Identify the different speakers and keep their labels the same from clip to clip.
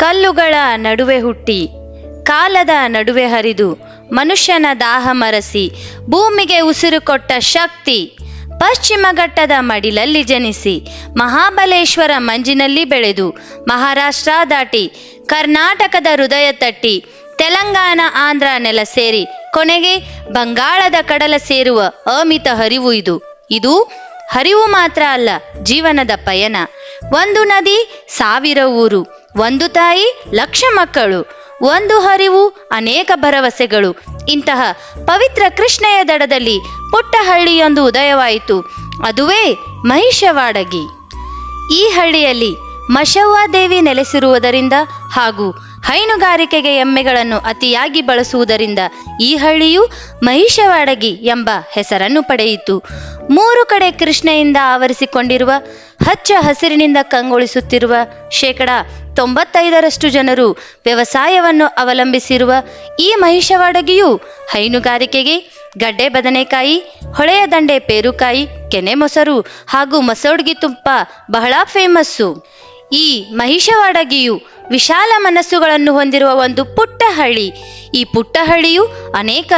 Speaker 1: ಕಲ್ಲುಗಳ ನಡುವೆ ಹುಟ್ಟಿ ಕಾಲದ ನಡುವೆ ಹರಿದು ಮನುಷ್ಯನ ದಾಹ ಮರಸಿ ಭೂಮಿಗೆ ಉಸಿರು ಕೊಟ್ಟ ಶಕ್ತಿ, ಪಶ್ಚಿಮ ಘಟ್ಟದ ಮಡಿಲಲ್ಲಿ ಜನಿಸಿ ಮಹಾಬಲೇಶ್ವರ ಮಂಜಿನಲ್ಲಿ ಬೆಳೆದು ಮಹಾರಾಷ್ಟ್ರ ದಾಟಿ ಕರ್ನಾಟಕದ ಹೃದಯ ತಟ್ಟಿ ತೆಲಂಗಾಣ ಆಂಧ್ರ ನೆಲ ಸೇರಿ ಕೊನೆಗೆ ಬಂಗಾಳದ ಕಡಲ ಸೇರುವ ಅಮಿತ ಹರಿವು ಇದು ಹರಿವು ಮಾತ್ರ ಅಲ್ಲ, ಜೀವನದ ಪಯಣ. ಒಂದು ನದಿ, ಸಾವಿರ ಊರು, ಒಂದು ತಾಯಿ, ಲಕ್ಷ ಮಕ್ಕಳು, ಒಂದು ಹರಿವು, ಅನೇಕ ಭರವಸೆಗಳು. ಇಂತಹ ಪವಿತ್ರ ಕೃಷ್ಣೆಯ ದಡದಲ್ಲಿ ಪುಟ್ಟ ಹಳ್ಳಿಯೊಂದು ಉದಯವಾಯಿತು. ಅದುವೇ ಮಹಿಷವಾಡಗಿ. ಈ ಹಳ್ಳಿಯಲ್ಲಿ ಮಶವ್ವ ದೇವಿ ನೆಲೆಸಿರುವುದರಿಂದ ಹಾಗೂ ಹೈನುಗಾರಿಕೆಗೆ ಎಮ್ಮೆಗಳನ್ನು ಅತಿಯಾಗಿ ಬಳಸುವುದರಿಂದ ಈ ಹಳ್ಳಿಯು ಮಹಿಷವಾಡಗಿ ಎಂಬ ಹೆಸರನ್ನು ಪಡೆಯಿತು. 3 ಕಡೆ ಕೃಷ್ಣೆಯಿಂದ ಆವರಿಸಿಕೊಂಡಿರುವ ಹಚ್ಚ ಹಸಿರಿನಿಂದ ಕಂಗೊಳಿಸುತ್ತಿರುವ 95% ಜನರು ವ್ಯವಸಾಯವನ್ನು ಅವಲಂಬಿಸಿರುವ ಈ ಮಹಿಷವಾಡಗಿಯು ಹೈನುಗಾರಿಕೆಗೆ ಗಡ್ಡೆ ಬದನೆಕಾಯಿ, ಹೊಳೆಯ ದಂಡೆ ಪೇರುಕಾಯಿ, ಕೆನೆ ಮೊಸರು ಹಾಗೂ ಮಸೋಡ್ಗಿ ತುಪ್ಪ ಬಹಳ ಫೇಮಸ್ಸು. ಈ ಮಹಿಷವಾಡಗಿಯು ವಿಶಾಲ ಮನಸ್ಸುಗಳನ್ನು ಹೊಂದಿರುವ ಒಂದು ಪುಟ್ಟ ಹಳ್ಳಿ. ಈ ಪುಟ್ಟ ಹಳ್ಳಿಯು ಅನೇಕ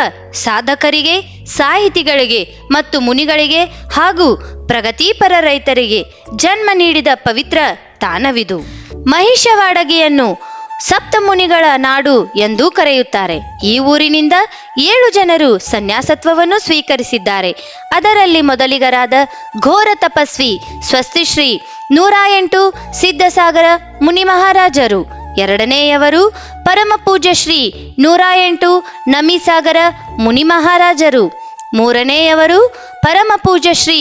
Speaker 1: ಸಾಧಕರಿಗೆ, ಸಾಹಿತಿಗಳಿಗೆ ಮತ್ತು ಮುನಿಗಳಿಗೆ ಹಾಗೂ ಪ್ರಗತಿಪರ ರೈತರಿಗೆ ಜನ್ಮ ನೀಡಿದ ಪವಿತ್ರ ತಾಣವಿದು. ಮಹಿಷವಾಡಗಿಯನ್ನು ಸಪ್ತಮುನಿಗಳ ನಾಡು ಎಂದೂ ಕರೆಯುತ್ತಾರೆ. ಈ ಊರಿನಿಂದ 7 ಜನರು ಸನ್ಯಾಸತ್ವವನ್ನು ಸ್ವೀಕರಿಸಿದ್ದಾರೆ. ಅದರಲ್ಲಿ ಮೊದಲಿಗರಾದ ಘೋರ ತಪಸ್ವಿ ಸ್ವಸ್ತಿಶ್ರೀ 108 ಸಿದ್ಧಸಾಗರ ಮುನಿ ಮಹಾರಾಜರು, ಎರಡನೆಯವರು ಪರಮ ಪೂಜ್ಯ ಶ್ರೀ 108 ನಮಿಸಾಗರ ಮುನಿ ಮಹಾರಾಜರು, ಮೂರನೆಯವರು ಪರಮ ಪೂಜ್ಯ ಶ್ರೀ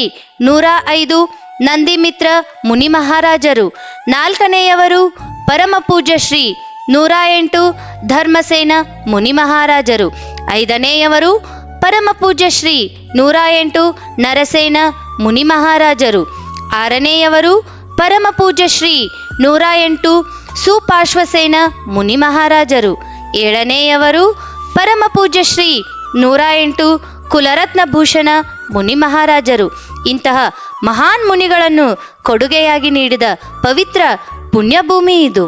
Speaker 1: 105 ನಂದಿಮಿತ್ರ ಮುನಿ ಮಹಾರಾಜರು, ನಾಲ್ಕನೆಯವರು ಪರಮ ಪೂಜ್ಯ ಶ್ರೀ 108 ಧರ್ಮಸೇನ ಮುನಿ ಮಹಾರಾಜರು, ಐದನೆಯವರು ಪರಮ ಪೂಜ್ಯ ಶ್ರೀ 108 ನರಸೇನ ಮುನಿ ಮಹಾರಾಜರು, ಆರನೆಯವರು ಪರಮ ಪೂಜ್ಯ ಶ್ರೀ 108 ಸುಪಾರ್ಶ್ವಸೇನ ಮುನಿ ಮಹಾರಾಜರು, ಏಳನೆಯವರು ಪರಮ ಪೂಜ್ಯ ಶ್ರೀ 108 ಕುಲರತ್ನ ಭೂಷಣ ಮುನಿ ಮಹಾರಾಜರು. ಇಂತಹ ಮಹಾನ್ ಮುನಿಗಳನ್ನು ಕೊಡುಗೆಯಾಗಿ ನೀಡಿದ ಪವಿತ್ರ ಪುಣ್ಯಭೂಮಿ ಇದು.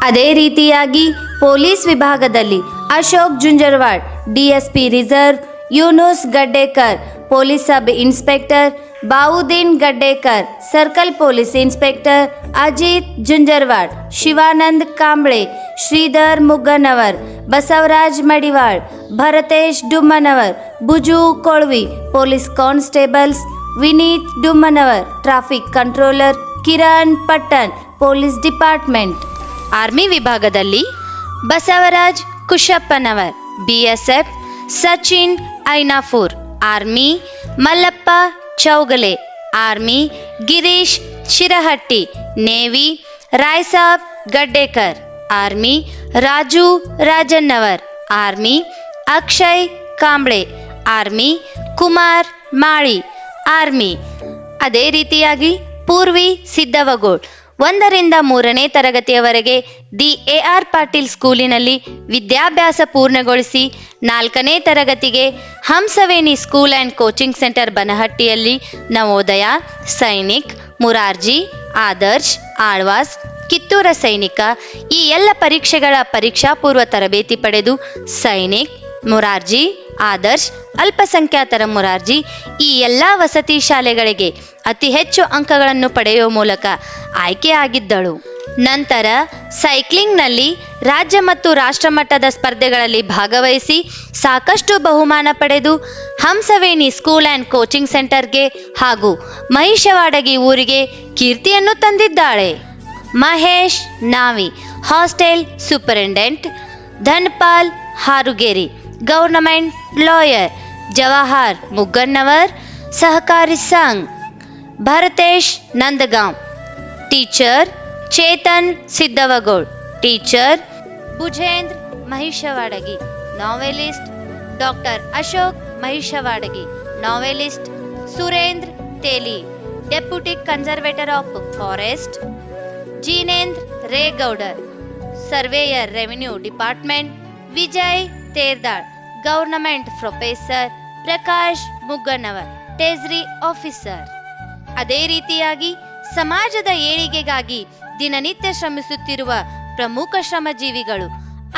Speaker 1: ಅದೇ ರೀತಿಯಾಗಿ ಪೊಲೀಸ್ ವಿಭಾಗದಲ್ಲಿ Ashok Junjarwad DSP reserve, Yunus Gaddekar police sub inspector, Bavuddin Gaddekar circle police inspector, Ajit Junjarwad, Shivanand Kamble, Shridhar Mugganavar, Basavaraj Madival, Bharatesh Dummanavar, Buju Kolvi police constables, Vineet Dummanavar traffic controller, Kiran Pattan police department. Army ವಿಭಾಗದಲ್ಲಿ Basavaraj Kushappanavar BSF, Sachin Ainapur army, Mallappa Chougale army, Girish Shirahatti navy, Raysab Gaddekar army, Raju Rajannavar army, Akshay Kamble army, Kumar Mali army. ಅದೇ ರೀತಿಯಾಗಿ ಪೂರ್ವಿ ಸಿದ್ದವಗೋಳ್ 1ರಿಂದ 3ನೇ ತರಗತಿಯವರೆಗೆ ದಿ ಎ.ಆರ್. ಪಾಟೀಲ್ ಸ್ಕೂಲಿನಲ್ಲಿ ವಿದ್ಯಾಭ್ಯಾಸ ಪೂರ್ಣಗೊಳಿಸಿ 4ನೇ ತರಗತಿಗೆ Hamsaveni school and coaching centre ಬನಹಟ್ಟಿಯಲ್ಲಿ ನವೋದಯ, ಸೈನಿಕ್, ಮುರಾರ್ಜಿ, ಆದರ್ಶ್, ಆಳ್ವಾಸ್, ಕಿತ್ತೂರ ಸೈನಿಕ ಈ ಎಲ್ಲ ಪರೀಕ್ಷೆಗಳ ಪರೀಕ್ಷಾಪೂರ್ವ ತರಬೇತಿ ಪಡೆದು ಸೈನಿಕ್, ಮುರಾರ್ಜಿ, ಆದರ್ಶ್, ಅಲ್ಪಸಂಖ್ಯಾತರ ಮುರಾರ್ಜಿ ಈ ಎಲ್ಲ ವಸತಿ ಶಾಲೆಗಳಿಗೆ ಅತಿ ಹೆಚ್ಚು ಅಂಕಗಳನ್ನು ಪಡೆಯುವ ಮೂಲಕ ಆಯ್ಕೆಯಾಗಿದ್ದಳು. ನಂತರ ಸೈಕ್ಲಿಂಗ್ನಲ್ಲಿ ರಾಜ್ಯ ಮತ್ತು ರಾಷ್ಟ್ರಮಟ್ಟದ ಸ್ಪರ್ಧೆಗಳಲ್ಲಿ ಭಾಗವಹಿಸಿ ಸಾಕಷ್ಟು ಬಹುಮಾನ ಪಡೆದು ಹಂಸವೇಣಿ ಸ್ಕೂಲ್ ಆ್ಯಂಡ್ ಕೋಚಿಂಗ್ ಸೆಂಟರ್ಗೆ ಹಾಗೂ ಮಹಿಷವಾಡಗಿ ಊರಿಗೆ ಕೀರ್ತಿಯನ್ನು ತಂದಿದ್ದಾಳೆ. Mahesh Navi hostel superintendent, Dhanpal Harugeri government lawyer, Jawahar Mugganavar ಸಹಕಾರಿ Sangh, Bharatesh Nandgaon teacher, Chetan Siddavagol teacher, Bhujendra Mahishavadagi novelist, doctor Ashok Mahishavadagi novelist, Surendra Teli deputy conservator of forest, Jinendra Regoudar surveyor revenue department, Vijay Terdal government professor, Prakash Mugganavar treasury officer. ಅದೇ ರೀತಿಯಾಗಿ ಸಮಾಜದ ಏಳಿಗೆಗಾಗಿ ದಿನನಿತ್ಯ ಶ್ರಮಿಸುತ್ತಿರುವ ಪ್ರಮುಖ ಶ್ರಮಜೀವಿಗಳು: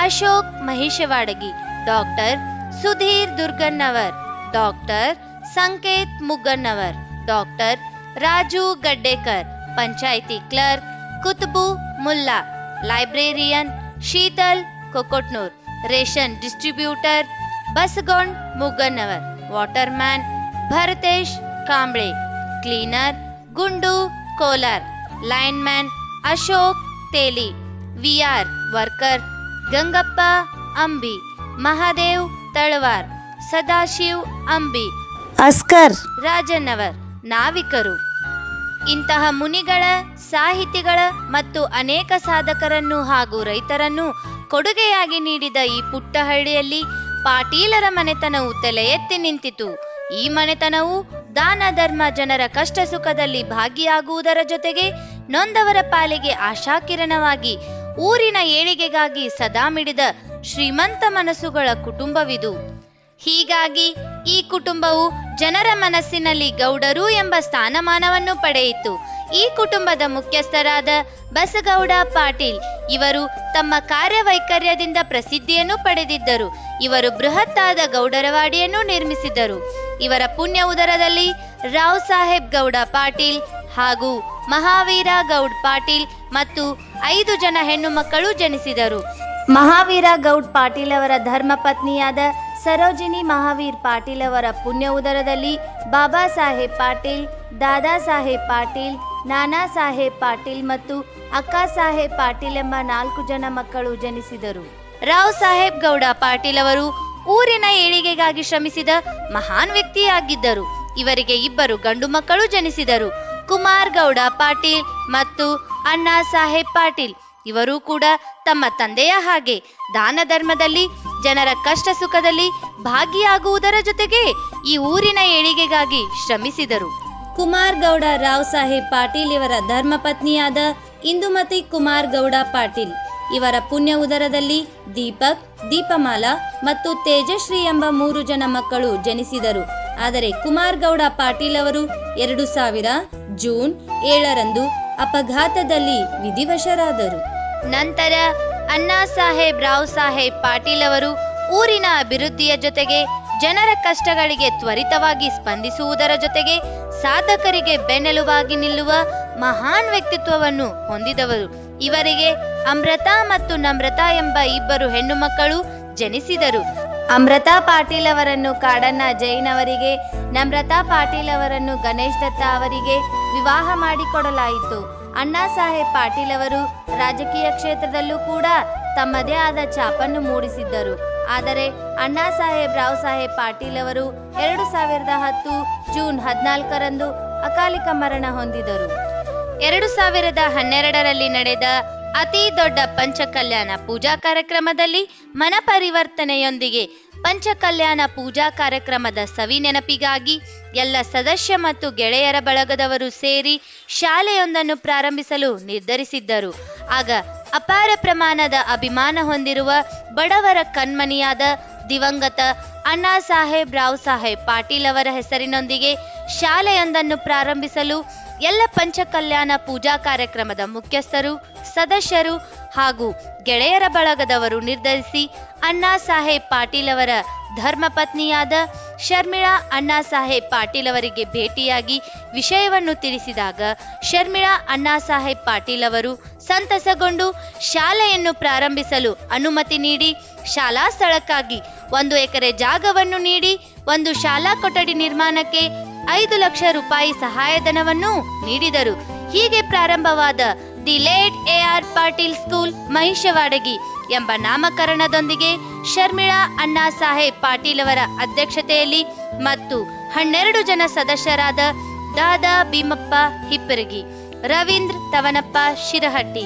Speaker 1: Ashok Mahishavadagi, doctor Sudhir Durgannavar, doctor Sanket Mugganavar, doctor Raju Gaddekar, panchayat clerk ಕುತುಬು Mulla, librarian Sheetal Kokatnur, ration distributor Basagond Mugganavar, waterman Bharatesh Kamble, cleaner Gundu Kolar, lineman Ashok Teli, VR worker Gangappa Ambi, Mahadev Talwar, Sadashiv Ambi,
Speaker 2: Askar
Speaker 1: Rajannavar, ನಾವಿಕರು. ಇಂತಹ ಮುನಿಗಳ, ಸಾಹಿತಿಗಳ ಮತ್ತು ಅನೇಕ ಸಾಧಕರನ್ನು ಹಾಗೂ ರೈತರನ್ನು ಕೊಡುಗೆಯಾಗಿ ನೀಡಿದ ಈ ಪುಟ್ಟ ಹಳ್ಳಿಯಲ್ಲಿ ಪಾಟೀಲರ ಮನೆತನವು ತಲೆ ಎತ್ತಿ ನಿಂತಿತು. ಈ ಮನೆತನವು ದಾನ ಧರ್ಮ, ಜನರ ಕಷ್ಟ ಸುಖದಲ್ಲಿ ಭಾಗಿಯಾಗುವುದರ ಜೊತೆಗೆ ನೊಂದವರ ಪಾಲಿಗೆ ಆಶಾಕಿರಣವಾಗಿ ಊರಿನ ಏಳಿಗೆಗಾಗಿ ಸದಾ ಮಿಡಿದ ಶ್ರೀಮಂತ ಮನಸ್ಸುಗಳ ಕುಟುಂಬವಿದು. ಹೀಗಾಗಿ ಈ ಕುಟುಂಬವು ಜನರ ಮನಸ್ಸಿನಲ್ಲಿ ಗೌಡರು ಎಂಬ ಸ್ಥಾನಮಾನವನ್ನು ಪಡೆಯಿತು. ಈ ಕುಟುಂಬದ ಮುಖ್ಯಸ್ಥರಾದ ಬಸಗೌಡ ಪಾಟೀಲ್ ಇವರು ತಮ್ಮ ಕಾರ್ಯವೈಖರ್ಯದಿಂದ ಪ್ರಸಿದ್ಧಿಯನ್ನು ಪಡೆದಿದ್ದರು. ಇವರು ಬೃಹತ್ತಾದ ಗೌಡರವಾಡಿಯನ್ನು ನಿರ್ಮಿಸಿದರು. ಇವರ ಪುಣ್ಯ ಉದರದಲ್ಲಿ ರಾವ್ ಸಾಹೇಬ್ ಗೌಡ ಪಾಟೀಲ್ ಹಾಗೂ ಮಹಾವೀರ ಗೌಡ್ ಪಾಟೀಲ್ ಮತ್ತು 5 ಜನ ಹೆಣ್ಣು ಮಕ್ಕಳು ಜನಿಸಿದರು.
Speaker 2: ಮಹಾವೀರ ಗೌಡ್ ಪಾಟೀಲ್ ಅವರ ಧರ್ಮಪತ್ನಿಯಾದ ಸರೋಜಿನಿ ಮಹಾವೀರ್ ಪಾಟೀಲ್ ಅವರ ಪುಣ್ಯ ಉದರದಲ್ಲಿ ಬಾಬಾ ಸಾಹೇಬ್ ಪಾಟೀಲ್, ದಾದಾ ಸಾಹೇಬ್ ಪಾಟೀಲ್, ನಾನಾ ಸಾಹೇಬ್ ಪಾಟೀಲ್ ಮತ್ತು ಅಕ್ಕಾ ಸಾಹೇಬ್ ಪಾಟೀಲ್ ಎಂಬ 4 ಜನ ಮಕ್ಕಳು ಜನಿಸಿದರು.
Speaker 1: ರಾವ್ ಸಾಹೇಬ್ ಗೌಡ ಪಾಟೀಲ್ ಅವರು ಊರಿನ ಏಳಿಗೆಗಾಗಿ ಶ್ರಮಿಸಿದ ಮಹಾನ್ ವ್ಯಕ್ತಿಯಾಗಿದ್ದರು. ಇವರಿಗೆ 2 ಗಂಡು ಮಕ್ಕಳು ಜನಿಸಿದರು, ಕುಮಾರ್ ಗೌಡ ಪಾಟೀಲ್ ಮತ್ತು ಅಣ್ಣಾ ಸಾಹೇಬ್ ಪಾಟೀಲ್. ಇವರು ಕೂಡ ತಮ್ಮ ತಂದೆಯ ಹಾಗೆ ದಾನ ಧರ್ಮದಲ್ಲಿ, ಜನರ ಕಷ್ಟ ಸುಖದಲ್ಲಿ ಭಾಗಿಯಾಗುವುದರ ಜೊತೆಗೆ ಈ ಊರಿನ ಏಳಿಗೆಗಾಗಿ ಶ್ರಮಿಸಿದರು.
Speaker 2: ಕುಮಾರ್ ಗೌಡ ರಾವ್ ಸಾಹೇಬ್ ಪಾಟೀಲ್ ಇವರ ಧರ್ಮಪತ್ನಿಯಾದ ಇಂದುಮತಿ ಕುಮಾರ್ ಗೌಡ ಪಾಟೀಲ್ ಇವರ ಪುಣ್ಯ ಉದರದಲ್ಲಿ ದೀಪಕ್, ದೀಪಮಾಲಾ ಮತ್ತು ತೇಜಶ್ರೀ ಎಂಬ 3 ಜನ ಮಕ್ಕಳು ಜನಿಸಿದರು. ಆದರೆ ಕುಮಾರ್ ಗೌಡ ಪಾಟೀಲ್ ಅವರು 2000 ಜೂನ್ 7ರಂದು ಅಪಘಾತದಲ್ಲಿ ವಿಧಿವಶರಾದರು.
Speaker 1: ನಂತರ ಅಣ್ಣಾ ಸಾಹೇಬ್ ರಾವ್ ಸಾಹೇಬ್ ಪಾಟೀಲ್ ಅವರು ಊರಿನ ಅಭಿವೃದ್ಧಿಯ ಜೊತೆಗೆ ಜನರ ಕಷ್ಟಗಳಿಗೆ ತ್ವರಿತವಾಗಿ ಸ್ಪಂದಿಸುವುದರ ಜೊತೆಗೆ ಸಾಧಕರಿಗೆ ಬೆನ್ನೆಲುಬಾಗಿ ನಿಲ್ಲುವ ಮಹಾನ್ ವ್ಯಕ್ತಿತ್ವವನ್ನು ಹೊಂದಿದವರು. ಇವರಿಗೆ ಅಮೃತಾ ಮತ್ತು ನಮ್ರತಾ ಎಂಬ 2 ಹೆಣ್ಣು ಮಕ್ಕಳು ಜನಿಸಿದರು.
Speaker 2: ಅಮೃತಾ ಪಾಟೀಲ್ ಅವರನ್ನು ಕಾಡಣ್ಣ ಜೈನ್ ಅವರಿಗೆ, ನಮ್ರತಾ ಪಾಟೀಲ್ ಅವರನ್ನು ಗಣೇಶ್ ದತ್ತ ಅವರಿಗೆ ವಿವಾಹ ಮಾಡಿಕೊಡಲಾಯಿತು. ಅಣ್ಣಾ ಸಾಹೇಬ್ ಪಾಟೀಲ್ ಅವರು ರಾಜಕೀಯ ಕ್ಷೇತ್ರದಲ್ಲೂ ಕೂಡ ತಮ್ಮದೇ ಆದ ಛಾಪನ್ನು ಮೂಡಿಸಿದ್ದರು. ಆದರೆ ಅಣ್ಣಾ ಸಾಹೇಬ್ ರಾವ್ ಸಾಹೇಬ್ ಪಾಟೀಲ್ ಅವರು 2010 ಜೂನ್ 14ರಂದು ಅಕಾಲಿಕ ಮರಣ ಹೊಂದಿದರು.
Speaker 1: 2012ರಲ್ಲಿ ನಡೆದ ಅತಿ ದೊಡ್ಡ ಪಂಚಕಲ್ಯಾಣ ಪೂಜಾ ಕಾರ್ಯಕ್ರಮದಲ್ಲಿ ಮನ ಪರಿವರ್ತನೆಯೊಂದಿಗೆ ಪಂಚಕಲ್ಯಾಣ ಪೂಜಾ ಕಾರ್ಯಕ್ರಮದ ಸವಿ ನೆನಪಿಗಾಗಿ ಎಲ್ಲ ಸದಸ್ಯ ಮತ್ತು ಗೆಳೆಯರ ಬಳಗದವರು ಸೇರಿ ಶಾಲೆಯೊಂದನ್ನು ಪ್ರಾರಂಭಿಸಲು ನಿರ್ಧರಿಸಿದ್ದರು. ಆಗ ಅಪಾರ ಪ್ರಮಾಣದ ಅಭಿಮಾನ ಹೊಂದಿರುವ ಬಡವರ ಕಣ್ಮನಿಯಾದ ದಿವಂಗತ ಅಣ್ಣಾ ಸಾಹೇಬ್ ರಾವ್ ಸಾಹೇಬ್ ಪಾಟೀಲ್ ಅವರ ಹೆಸರಿನೊಂದಿಗೆ ಶಾಲೆಯೊಂದನ್ನು ಪ್ರಾರಂಭಿಸಲು ಎಲ್ಲ ಪಂಚಕಲ್ಯಾಣ ಪೂಜಾ ಕಾರ್ಯಕ್ರಮದ ಮುಖ್ಯಸ್ಥರು, ಸದಸ್ಯರು ಹಾಗೂ ಗೆಳೆಯರ ಬಳಗದವರು ನಿರ್ಧರಿಸಿ ಅಣ್ಣಾ ಸಾಹೇಬ್ ಪಾಟೀಲ್ ಅವರ ಧರ್ಮಪತ್ನಿಯಾದ ಶರ್ಮಿಳಾ ಅಣ್ಣಾ ಸಾಹೇಬ್ ಪಾಟೀಲ್ ಅವರಿಗೆ ಭೇಟಿಯಾಗಿ ವಿಷಯವನ್ನು ತಿಳಿಸಿದಾಗ ಶರ್ಮಿಳಾ ಅಣ್ಣಾ ಸಾಹೇಬ್ ಪಾಟೀಲ್ ಅವರು ಸಂತಸಗೊಂಡು ಶಾಲೆಯನ್ನು ಪ್ರಾರಂಭಿಸಲು ಅನುಮತಿ ನೀಡಿ ಶಾಲಾ ಸ್ಥಳಕ್ಕಾಗಿ 1 ಎಕರೆ ಜಾಗವನ್ನು ನೀಡಿ ಒಂದು ಶಾಲಾ ಕೊಠಡಿ ನಿರ್ಮಾಣಕ್ಕೆ 5 ಲಕ್ಷ ರೂಪಾಯಿ ಸಹಾಯಧನವನ್ನು ನೀಡಿದರು. ಹೀಗೆ ಪ್ರಾರಂಭವಾದ the late AR. Patil school ಮಹಿಷವಾಡಗಿ ಎಂಬ ನಾಮಕರಣದೊಂದಿಗೆ ಶರ್ಮಿಳಾ ಅಣ್ಣಾ ಸಾಹೇಬ್ ಪಾಟೀಲ್ ಅವರ ಅಧ್ಯಕ್ಷತೆಯಲ್ಲಿ ಮತ್ತು 12 ಜನ ಸದಸ್ಯರಾದ ದಾದಾ ಭೀಮಪ್ಪ ಹಿಪ್ಪರಗಿ, ರವೀಂದ್ರ ತವನಪ್ಪ ಶಿರಹಟ್ಟಿ,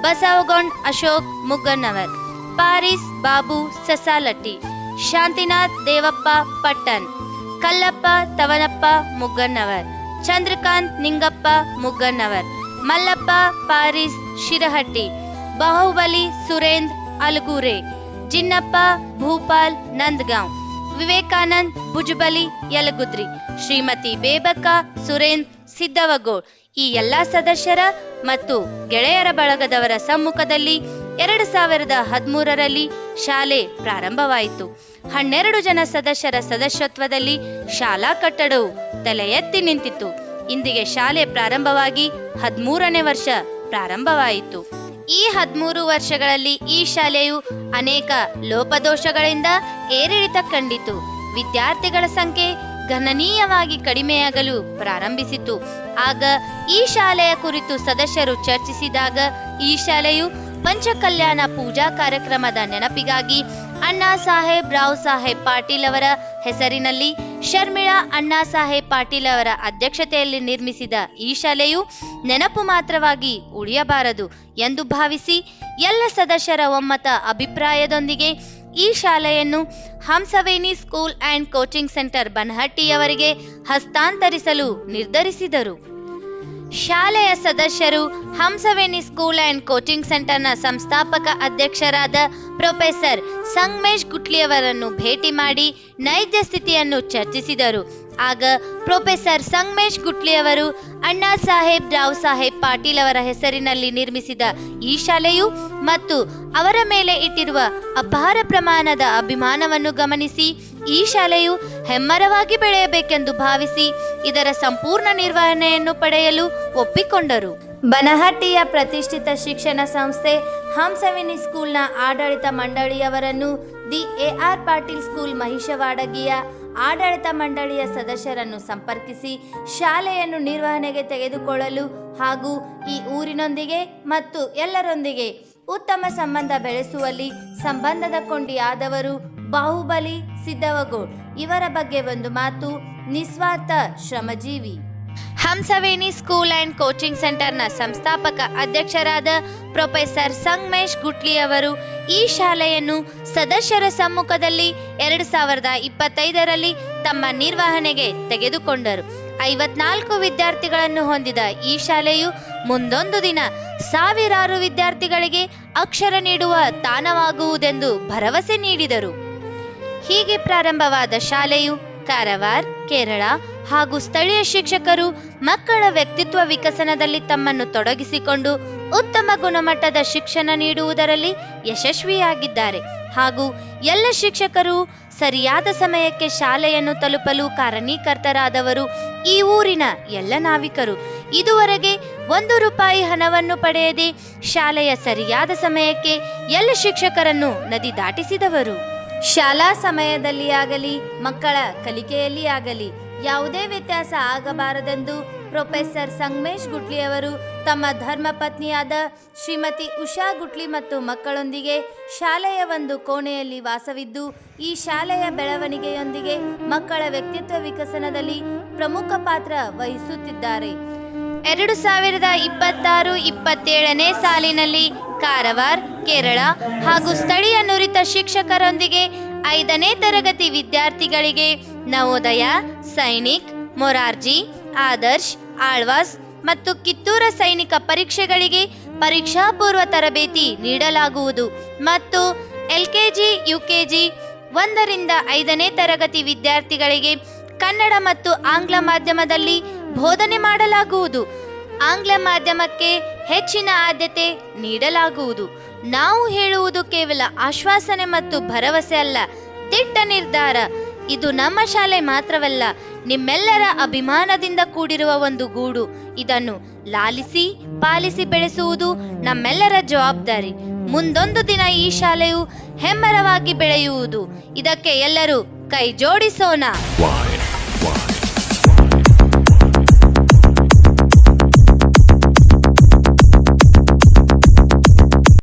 Speaker 1: ಬಸವಗೊಂಡ್ ಅಶೋಕ್ ಮುಗ್ಗನ್ನವರ್, ಪಾರಿಸ್ ಬಾಬು ಸಸಾಲಟ್ಟಿ, ಶಾಂತಿನಾಥ್ ದೇವಪ್ಪ ಪಟ್ಟಣ್, ಕಲ್ಲಪ್ಪ ತವನಪ್ಪ ಮುಗ್ಗನ್ನವರ್, ಚಂದ್ರಕಾಂತ್ ನಿಂಗಪ್ಪ ಮುಗ್ಗನ್ನವರ್, ಮಲ್ಲಪ್ಪ ಪಾರಿಸ್ ಶಿರಹಟ್ಟಿ, ಬಾಹುಬಲಿ ಸುರೇಂದ್ರ ಅಲಗೂರೆ, ಜಿನ್ನಪ್ಪ ಭೂಪಾಲ್ ನಂದಗಾಂವ್, ವಿವೇಕಾನಂದ್ ಭುಜಬಲಿ ಯಲಗುದ್ರಿ, ಶ್ರೀಮತಿ ಬೇಬಕ್ಕ ಸುರೇಂದ್ರ ಸಿದ್ದವಗೋಳ್ ಈ ಎಲ್ಲ ಸದಸ್ಯರ ಮತ್ತು ಗೆಳೆಯರ ಬಳಗದವರ ಸಮ್ಮುಖದಲ್ಲಿ 2013ರಲ್ಲಿ ಶಾಲೆ ಪ್ರಾರಂಭವಾಯಿತು. 12 ಜನ ಸದಸ್ಯರ ಸದಸ್ಯತ್ವದಲ್ಲಿ ಶಾಲಾ ಕಟ್ಟಡವು ತಲೆ ಎತ್ತಿ ನಿಂತಿತ್ತು. ಇಂದಿಗೆ ಶಾಲೆ ಪ್ರಾರಂಭವಾಗಿ 13ನೇ ವರ್ಷ ಪ್ರಾರಂಭವಾಯಿತು. ಈ 13 ವರ್ಷಗಳಲ್ಲಿ ಈ ಶಾಲೆಯು ಅನೇಕ ಲೋಪದೋಷಗಳಿಂದ ಏರಿಳಿತ ಕಂಡಿತು. ವಿದ್ಯಾರ್ಥಿಗಳ ಸಂಖ್ಯೆ ಗಣನೀಯವಾಗಿ ಕಡಿಮೆಯಾಗಲು ಪ್ರಾರಂಭಿಸಿತು. ಆಗ ಈ ಶಾಲೆಯ ಕುರಿತು ಸದಸ್ಯರು ಚರ್ಚಿಸಿದಾಗ ಈ ಶಾಲೆಯು ಪಂಚಕಲ್ಯಾಣ ಪೂಜಾ ಕಾರ್ಯಕ್ರಮದ ನೆನಪಿಗಾಗಿ ಅಣ್ಣಾ ಸಾಹೇಬ್ ರಾವ್ ಸಾಹೇಬ್ ಪಾಟೀಲ್ ಅವರ ಹೆಸರಿನಲ್ಲಿ ಶರ್ಮಿಳಾ ಅಣ್ಣಾ ಸಾಹೇಬ್ ಪಾಟೀಲ್ ಅವರ ಅಧ್ಯಕ್ಷತೆಯಲ್ಲಿ ನಿರ್ಮಿಸಿದ ಈ ಶಾಲೆಯು ನೆನಪು ಮಾತ್ರವಾಗಿ ಉಳಿಯಬಾರದು ಎಂದು ಭಾವಿಸಿ ಎಲ್ಲ ಸದಸ್ಯರ ಒಮ್ಮತ ಅಭಿಪ್ರಾಯದೊಂದಿಗೆ ಈ ಶಾಲೆಯನ್ನು Hamsaveni school and coaching centre ಬನಹಟ್ಟಿಯವರಿಗೆ ಹಸ್ತಾಂತರಿಸಲು ನಿರ್ಧರಿಸಿದರು. ಶಾಲೆಯ ಸದಸ್ಯರು ಹಂಸವೇಣಿ ಸ್ಕೂಲ್ ಅಂಡ್ ಕೋಚಿಂಗ್ ಸೆಂಟರ್ನ ಸಂಸ್ಥಾಪಕ ಅಧ್ಯಕ್ಷರಾದ ಪ್ರೊಫೆಸರ್ ಸಂಗಮೇಶ್ ಗುಟ್ಲಿಯವರನ್ನು ಭೇಟಿ ಮಾಡಿ ನೈಜ ಸ್ಥಿತಿಯನ್ನು ಚರ್ಚಿಸಿದರು. ಆಗ ಪ್ರೊಫೆಸರ್ ಸಂಗಮೇಶ್ ಗುಟ್ಲಿಯವರು ಅಣ್ಣಾ ಸಾಹೇಬ್ ರಾವ್ ಸಾಹೇಬ್ ಪಾಟೀಲ್ ಅವರ ಹೆಸರಿನಲ್ಲಿ ನಿರ್ಮಿಸಿದ ಈ ಶಾಲೆಯು ಮತ್ತು ಅವರ ಮೇಲೆ ಇಟ್ಟಿರುವ ಅಪಾರ ಪ್ರಮಾಣದ ಅಭಿಮಾನವನ್ನು ಗಮನಿಸಿ ಈ ಶಾಲೆಯು ಹೆಮ್ಮರವಾಗಿ ಬೆಳೆಯಬೇಕೆಂದು ಭಾವಿಸಿ ಇದರ ಸಂಪೂರ್ಣ ನಿರ್ವಹಣೆಯನ್ನು ಪಡೆಯಲು ಒಪ್ಪಿಕೊಂಡರು.
Speaker 2: ಬನಹಟ್ಟಿಯ ಪ್ರತಿಷ್ಠಿತ ಶಿಕ್ಷಣ ಸಂಸ್ಥೆ ಹಂಸವೇಣಿ ಸ್ಕೂಲ್ನ ಆಡಳಿತ ಮಂಡಳಿಯವರನ್ನು ದಿ ಎ.ಆರ್. ಪಾಟೀಲ್ ಸ್ಕೂಲ್ ಮಹಿಷವಾಡಗಿಯ ಆಡಳಿತ ಮಂಡಳಿಯ ಸದಸ್ಯರನ್ನು ಸಂಪರ್ಕಿಸಿ ಶಾಲೆಯನ್ನು ನಿರ್ವಹಣೆಗೆ ತೆಗೆದುಕೊಳ್ಳಲು ಹಾಗೂ ಈ ಊರಿನೊಂದಿಗೆ ಮತ್ತು ಎಲ್ಲರೊಂದಿಗೆ ಉತ್ತಮ ಸಂಬಂಧ ಬೆಳೆಸುವಲ್ಲಿ ಸಂಬಂಧದ ಕೊಂಡಿಯಾದವರು ಬಾಹುಬಲಿ ಸಿದ್ದವಗೌಡ್. ಇವರ ಬಗ್ಗೆ ಒಂದು ಮಾತು. ನಿಸ್ವಾರ್ಥ ಶ್ರಮಜೀವಿ.
Speaker 1: ಹಂಸವೇಣಿ ಸ್ಕೂಲ್ ಅಂಡ್ ಕೋಚಿಂಗ್ ಸೆಂಟರ್ನ ಸಂಸ್ಥಾಪಕ ಅಧ್ಯಕ್ಷರಾದ ಪ್ರೊಫೆಸರ್ ಸಂಗಮೇಶ್ ಗುಟ್ಲಿ ಅವರು ಈ ಶಾಲೆಯನ್ನು ಸದಸ್ಯರ ಸಮ್ಮುಖದಲ್ಲಿ 2025ರಲ್ಲಿ ತಮ್ಮ ನಿರ್ವಹಣೆಗೆ ತೆಗೆದುಕೊಂಡರು. 54 ವಿದ್ಯಾರ್ಥಿಗಳನ್ನು ಹೊಂದಿದ ಈ ಶಾಲೆಯು ಮುಂದೊಂದು ದಿನ ಸಾವಿರಾರು ವಿದ್ಯಾರ್ಥಿಗಳಿಗೆ ಅಕ್ಷರ ನೀಡುವ ತಾಣವಾಗುವುದೆಂದು ಭರವಸೆ ನೀಡಿದರು. ಹೀಗೆ ಪ್ರಾರಂಭವಾದ ಶಾಲೆಯು ಕಾರವಾರ, ಕೇರಳ ಹಾಗೂ ಸ್ಥಳೀಯ ಶಿಕ್ಷಕರು ಮಕ್ಕಳ ವ್ಯಕ್ತಿತ್ವ ವಿಕಸನದಲ್ಲಿ ತಮ್ಮನ್ನು ತೊಡಗಿಸಿಕೊಂಡು ಉತ್ತಮ ಗುಣಮಟ್ಟದ ಶಿಕ್ಷಣ ನೀಡುವುದರಲ್ಲಿ ಯಶಸ್ವಿಯಾಗಿದ್ದಾರೆ ಹಾಗೂ ಎಲ್ಲ ಶಿಕ್ಷಕರು ಸರಿಯಾದ ಸಮಯಕ್ಕೆ ಶಾಲೆಯನ್ನು ತಲುಪಲು ಕಾರಣೀಕರ್ತರಾದವರು ಈ ಊರಿನ ಎಲ್ಲ ನಾವಿಕರು. ಇದುವರೆಗೆ 1 ರೂಪಾಯಿ ಹಣವನ್ನು ಪಡೆಯದೆ ಶಾಲೆಯ ಸರಿಯಾದ ಸಮಯಕ್ಕೆ ಎಲ್ಲ ಶಿಕ್ಷಕರನ್ನು ನದಿ ದಾಟಿಸಿದವರು.
Speaker 2: ಶಾಲಾ ಸಮಯದಲ್ಲಿ ಆಗಲಿ ಮಕ್ಕಳ ಕಲಿಕೆಯಲ್ಲಿ ಆಗಲಿ ಯಾವುದೇ ವ್ಯತ್ಯಾಸ ಆಗಬಾರದೆಂದು ಪ್ರೊಫೆಸರ್ ಸಂಗಮೇಶ್ ಗುಟ್ಲಿಯವರು ತಮ್ಮ ಧರ್ಮಪತ್ನಿಯಾದ ಶ್ರೀಮತಿ ಉಷಾ ಗುಟ್ಲಿ ಮತ್ತು ಮಕ್ಕಳೊಂದಿಗೆ ಶಾಲೆಯ ಒಂದು ಕೋಣೆಯಲ್ಲಿ ವಾಸವಿದ್ದು ಈ ಶಾಲೆಯ ಬೆಳವಣಿಗೆಯೊಂದಿಗೆ ಮಕ್ಕಳ ವ್ಯಕ್ತಿತ್ವ ವಿಕಸನದಲ್ಲಿ ಪ್ರಮುಖ ಪಾತ್ರ ವಹಿಸುತ್ತಿದ್ದಾರೆ.
Speaker 1: 2026-27ನೇ ಸಾಲಿನಲ್ಲಿ ಕಾರವಾರ, ಕೇರಳ ಹಾಗೂ ಸ್ಥಳೀಯ ನುರಿತ ಶಿಕ್ಷಕರೊಂದಿಗೆ 5ನೇ ತರಗತಿ ವಿದ್ಯಾರ್ಥಿಗಳಿಗೆ ನವೋದಯ, ಸೈನಿಕ್, ಮೊರಾರ್ಜಿ, ಆದರ್ಶ್, ಆಳ್ವಾಸ್ ಮತ್ತು ಕಿತ್ತೂರ ಸೈನಿಕ ಪರೀಕ್ಷೆಗಳಿಗೆ ಪರೀಕ್ಷಾ ಪೂರ್ವ ತರಬೇತಿ ನೀಡಲಾಗುವುದು ಮತ್ತು LKG, UKG 1ರಿಂದ 5ನೇ ತರಗತಿ ವಿದ್ಯಾರ್ಥಿಗಳಿಗೆ ಕನ್ನಡ ಮತ್ತು ಆಂಗ್ಲ ಮಾಧ್ಯಮದಲ್ಲಿ ಬೋಧನೆ ಮಾಡಲಾಗುವುದು. ಆಂಗ್ಲ ಮಾಧ್ಯಮಕ್ಕೆ ಹೆಚ್ಚಿನ ಆದ್ಯತೆ ನೀಡಲಾಗುವುದು. ನಾವು ಹೇಳುವುದು ಕೇವಲ ಆಶ್ವಾಸನೆ ಮತ್ತು ಭರವಸೆ ಅಲ್ಲ, ದಿಟ್ಟ ನಿರ್ಧಾರ. ಇದು ನಮ್ಮ ಶಾಲೆ ಮಾತ್ರವಲ್ಲ, ನಿಮ್ಮೆಲ್ಲರ ಅಭಿಮಾನದಿಂದ ಕೂಡಿರುವ ಒಂದು ಗೂಡು. ಇದನ್ನು ಲಾಲಿಸಿ ಪಾಲಿಸಿ ಬೆಳೆಸುವುದು ನಮ್ಮೆಲ್ಲರ ಜವಾಬ್ದಾರಿ. ಮುಂದೊಂದು ದಿನ ಈ ಶಾಲೆಯು ಹೆಮ್ಮರವಾಗಿ ಬೆಳೆಯುವುದು. ಇದಕ್ಕೆ ಎಲ್ಲರೂ ಕೈ ಜೋಡಿಸೋಣ.